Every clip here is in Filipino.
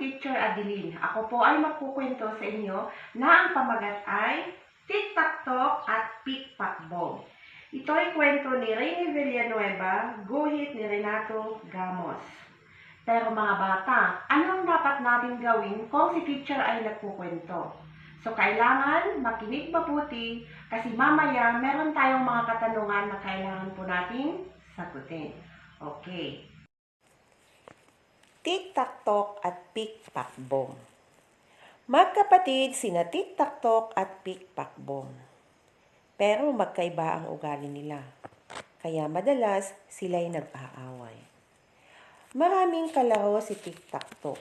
Teacher Adeline. Ako po ay magkukwento sa inyo na ang pamagat ay Tic-Tac-Toc at Pick-Pack-Bom. Ito ay kwento ni Rene Villanueva, guhit ni Renato Gamos. Pero mga bata, ano ang dapat natin gawin kung si teacher ay nagkukwento? So kailangan makinig mabuti kasi mamaya meron tayong mga katanungan na kailangan po nating sagutin. Okay. Tic-Tac-Toc at Pick-Pack-Bom. Magkapatid sina Tic-Tac-Toc at Pick-Pack-Bom. Pero magkaiba ang ugali nila. Kaya madalas sila'y nag-aaway. Maraming kalaro si Tic-Tac-Toc.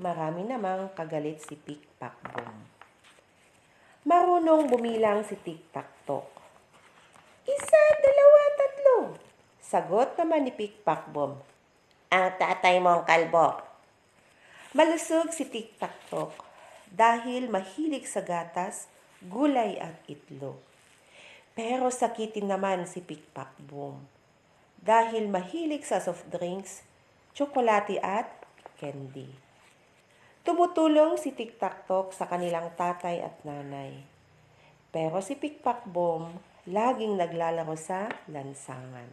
Marami namang kagalit si Pick-Pack-Bom. Marunong bumilang si Tic-Tac-Toc. 1, 2, 3. Sagot naman ni Pick-Pack-Bom. Ang tatay mong kalbo. Malusog si Tic-Tac-Toc dahil mahilig sa gatas, gulay at itlog. Pero sakitin naman si Pick-Pack-Bom dahil mahilig sa soft drinks, tsokolate at candy. Tumutulong si Tic-Tac-Toc sa kanilang tatay at nanay. Pero si Pick-Pack-Bom laging naglalaro sa lansangan.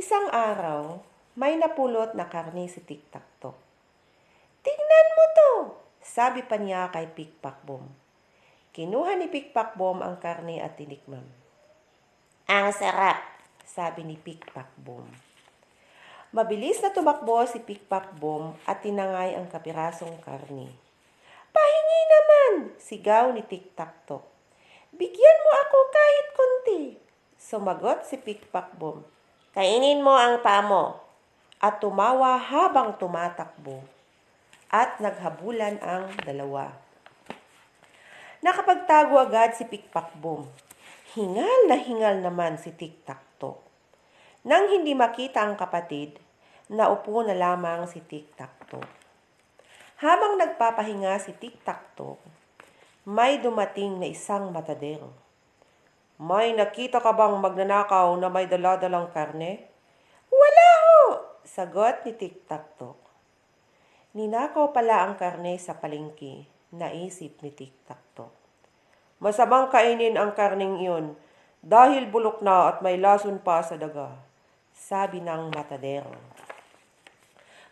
Isang araw, may napulot na karne si Tic-Tac-Toc. Tingnan mo to, sabi pa niya kay Pick-Pack-Bom. Kinuha ni Pick-Pack-Bom ang karne at tinikman. Ang sarap, sabi ni Pick-Pack-Bom. Mabilis na tumakbo si Pick-Pack-Bom at tinangay ang kapirasong karne. Pahingi naman, sigaw ni Tic-Tac-Toc. Bigyan mo ako kahit konti, sumagot si Pick-Pack-Bom. Kainin mo ang paa mo. At tumawa habang tumatakbo. At naghabulan ang dalawa. Nakapagtago agad si Pick-Pack-Bom. Hingal na hingal naman si Tic-Tac-Toc. Nang hindi makita ang kapatid, naupo na lamang si Tic-Tac-Toc. Habang nagpapahinga si Tic-Tac-Toc, may dumating na isang matadero. May nakita ka bang magnanakaw na may daladalang karne? Wala ho, sagot ni Tic-Tac-Toc. Ninakaw pala ang karne sa palengke, naisip ni Tic-Tac-Toc. Masamang kainin ang karneng iyon dahil bulok na at may lason pa sa daga, sabi ng matadero.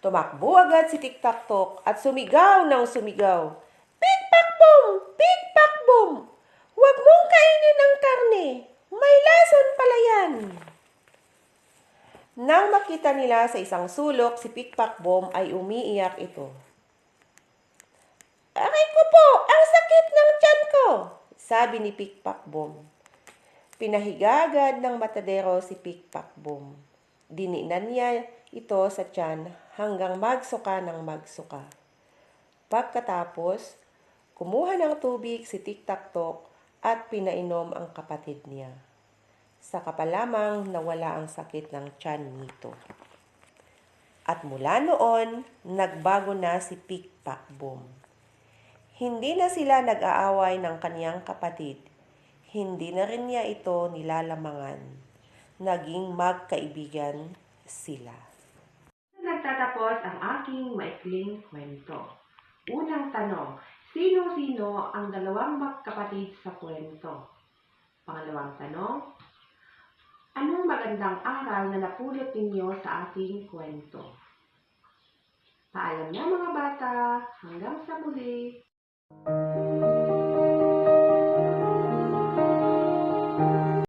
Tumakbo agad si Tic-Tac-Toc at sumigaw ng sumigaw. Pick-Pack-Bom! Pick-Pack-Bom! Huwag mong kainin ang karne. May lason pala yan. Nang makita nila sa isang sulok si Pick-Pack-Bom ay umiiyak ito. Aray ko po, ang sakit ng tiyan ko, sabi ni Pick-Pack-Bom. Pinahiga agad ng matadero si Pick-Pack-Bom. Dininan niya ito sa tiyan hanggang magsuka ng magsuka. Pagkatapos, kumuha ng tubig si Tic-Tac-Toc at pinainom ang kapatid niya. Saka pa lamang nawala ang sakit ng tiyan nito. At mula noon, nagbago na si Pick-Pack-Bom. Hindi na sila nag-aaway ng kaniyang kapatid. Hindi na rin niya ito nilalamangan. Naging magkaibigan sila. Nagtatapos ang aking maikling kwento. Unang tanong, sino-sino ang dalawang magkapatid sa kwento? Pangalawang tanong, anong magandang aral na napulot ninyo sa ating kwento? Paalam na mga bata, hanggang sa muli!